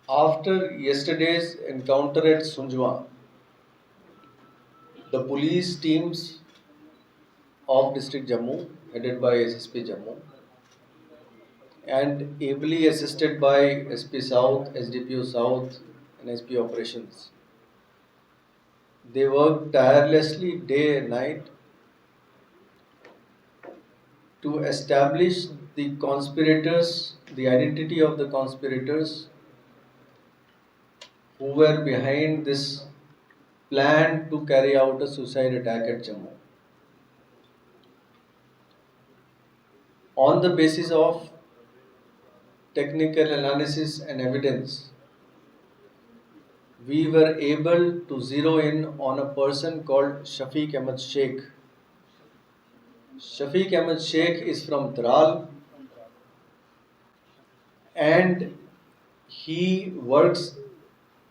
After yesterday's encounter at Sunjwan, the police teams of District Jammu, headed by SSP Jammu, and ably assisted by SP South, SDPO South, and SP Operations, they worked tirelessly day and night to establish the conspirators, the identity of the conspirators who were behind this plan to carry out a suicide attack at Jammu. On the basis of technical analysis and evidence, we were able to zero in on a person called Shafiq Ahmed Sheikh. Shafiq Ahmed Sheikh is from Dral and he works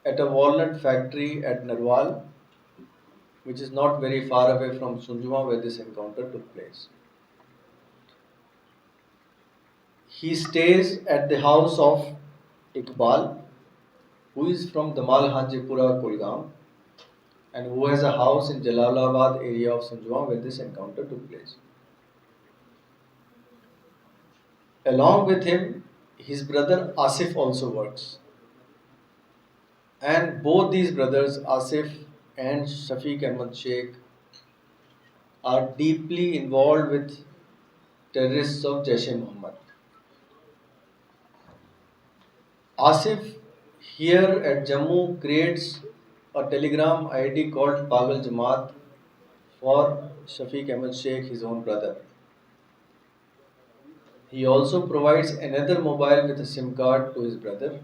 at a walnut factory at Narwal, which is not very far away from Sunjwa where this encounter took place. He stays at the house of Iqbal, who is from Damal Hanjipura, Kulgam, and who has a house in Jalalabad area of Sunjwan where this encounter took place. Along with him, his brother Asif also works. And both these brothers, Asif and Shafiq Ahmed Sheikh, are deeply involved with terrorists of Jaish-e-Mohammed. Asif here at Jammu creates a telegram ID called Pagal Jamaat for Shafiq Ahmed Sheikh, his own brother. He also provides another mobile with a SIM card to his brother,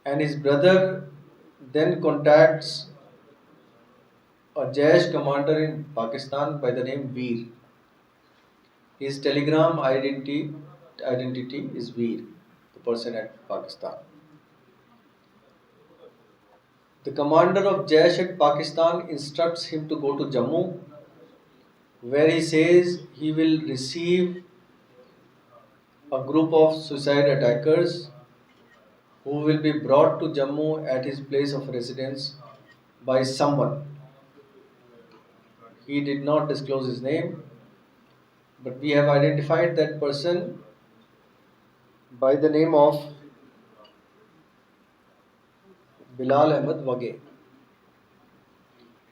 and his brother then contacts a Jaish commander in Pakistan by the name Veer. His telegram identity is Veer, the person at Pakistan. The commander of Jaish at Pakistan instructs him to go to Jammu, where he says he will receive a group of suicide attackers who will be brought to Jammu at his place of residence by someone. He did not disclose his name, but we have identified that person by the name of Bilal Ahmed Wage.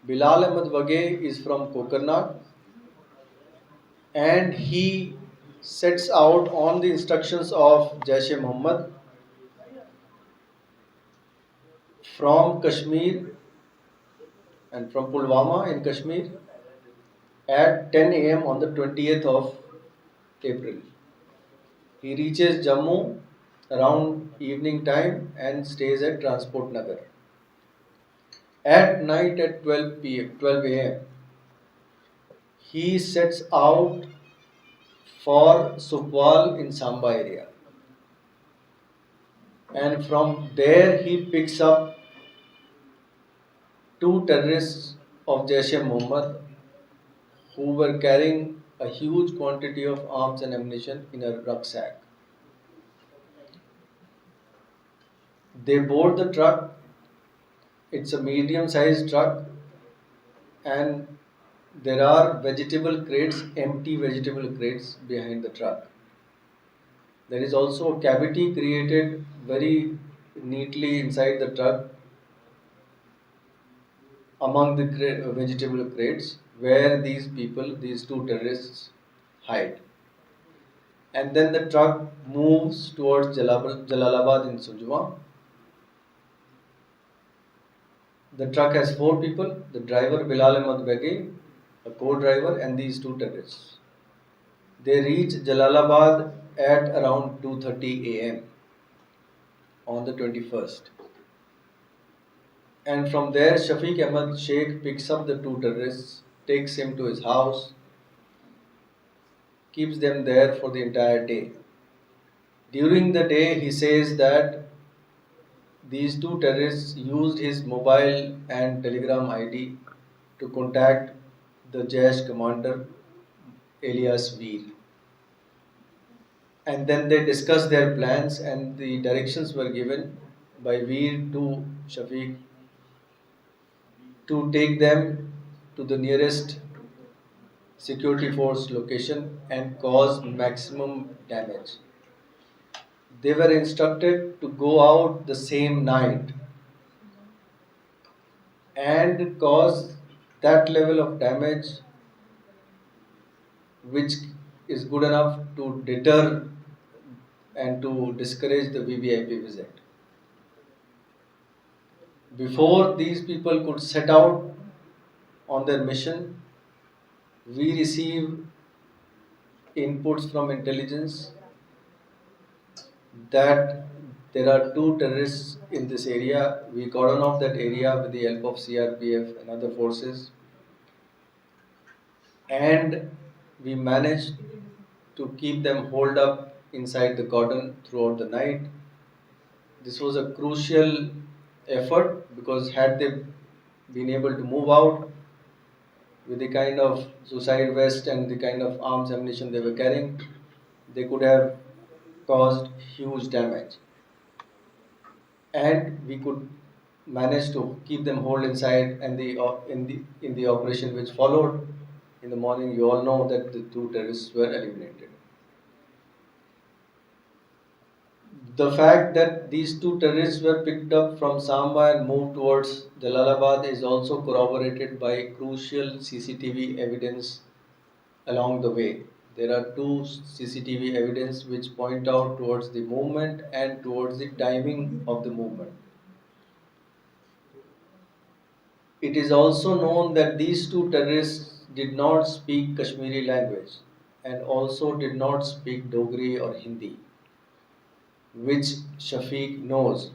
Bilal Ahmed Wage is from Kokarnak and he sets out on the instructions of Jaish-e-Mohammed from Kashmir and from Pulwama in Kashmir at 10 a.m. on the 20th of April. He reaches Jammu around evening time and stays at Transport Nagar. At night at 12 a.m., he sets out for Sukwal in Samba area. And from there he picks up two terrorists of Jaish-e-Mohammed who were carrying a huge quantity of arms and ammunition in a rucksack. They board the truck. It's a medium-sized truck and there are vegetable crates, empty vegetable crates behind the truck. There is also a cavity created very neatly inside the truck among the vegetable crates where these people, these two terrorists, hide. And then the truck moves towards Jalalabad in Sunjwan. The truck has four people, the driver Bilal Ahmed Wage, a co-driver and these two terrorists. They reach Jalalabad at around 2:30 a.m. on the 21st. And from there, Shafiq Ahmed Sheikh picks up the two terrorists, takes him to his house, keeps them there for the entire day. During the day, he says that these two terrorists used his mobile and telegram ID to contact the Jaish commander alias Veer. and then they discussed their plans, and the directions were given by Veer to Shafiq to take them to the nearest security force location and cause maximum damage. They were instructed to go out the same night and cause that level of damage which is good enough to deter and to discourage the VVIP visit. Before these people could set out on their mission, we receive inputs from intelligence that there are two terrorists in this area. We cordon off that area with the help of CRPF and other forces, and we managed to keep them holed up inside the cordon throughout the night. This was a crucial effort because had they been able to move out with the kind of suicide vest and the kind of arms ammunition they were carrying, they could have caused huge damage. And we could manage to keep them hold inside. And in the operation which followed in the morning, you all know that the two terrorists were eliminated. The fact that these two terrorists were picked up from Samba and moved towards Jalalabad is also corroborated by crucial CCTV evidence along the way. There are two CCTV evidence which point out towards the movement and towards the timing of the movement. It is also known that these two terrorists did not speak Kashmiri language and also did not speak Dogri or Hindi, which Shafiq knows.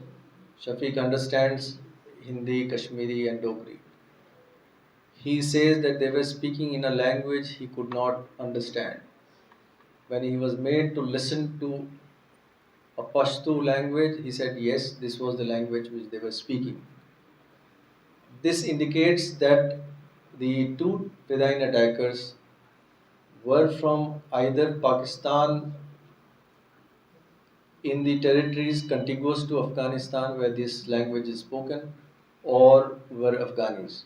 Shafiq understands Hindi, Kashmiri, and Dogri. He says that they were speaking in a language he could not understand. When he was made to listen to a Pashto language, he said yes, this was the language which they were speaking. This indicates that the two Fedayeen attackers were from either Pakistan in the territories contiguous to Afghanistan where this language is spoken, or were Afghanis.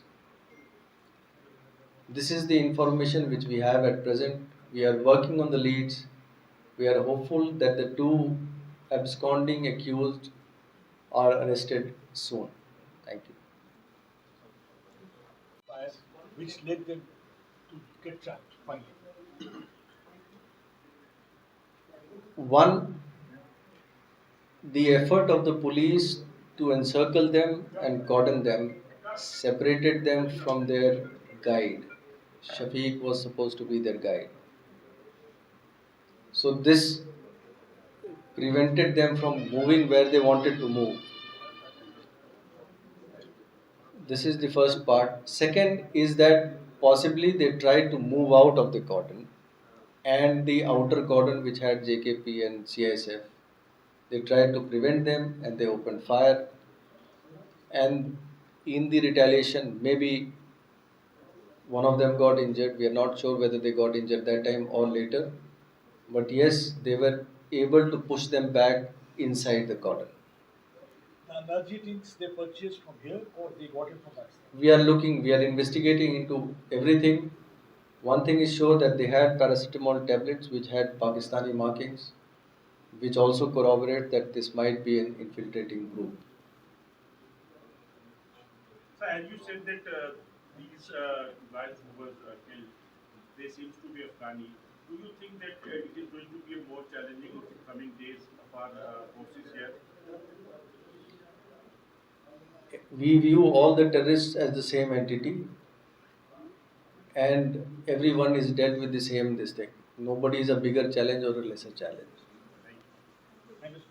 This is the information which we have at present. We are working on the leads. We are hopeful that the two absconding accused are arrested soon. Thank you. Which led them to get trapped finally. One, the effort of the police to encircle them and cordon them separated them from their guide. Shafiq was supposed to be their guide. So this prevented them from moving where they wanted to move. This is the first part. Second is that possibly they tried to move out of the cordon, and the outer cordon which had JKP and CISF. They tried to prevent them and they opened fire. And in the retaliation, maybe one of them got injured. We are not sure whether they got injured that time or later. But yes, they were able to push them back inside the cordon. The energy things they purchased from here or they got it from that side? We are investigating into everything. One thing is sure that they had paracetamol tablets which had Pakistani markings, which also corroborate that this might be an infiltrating group. So, as you said that these guys who were killed, they seems to be Afghani. Do you think that it is going to be a more challenging in coming days of our forces here? We view all the terrorists as the same entity, and everyone is dealt with the same this thing. Nobody is a bigger challenge or a lesser challenge. Thank you. Thank you.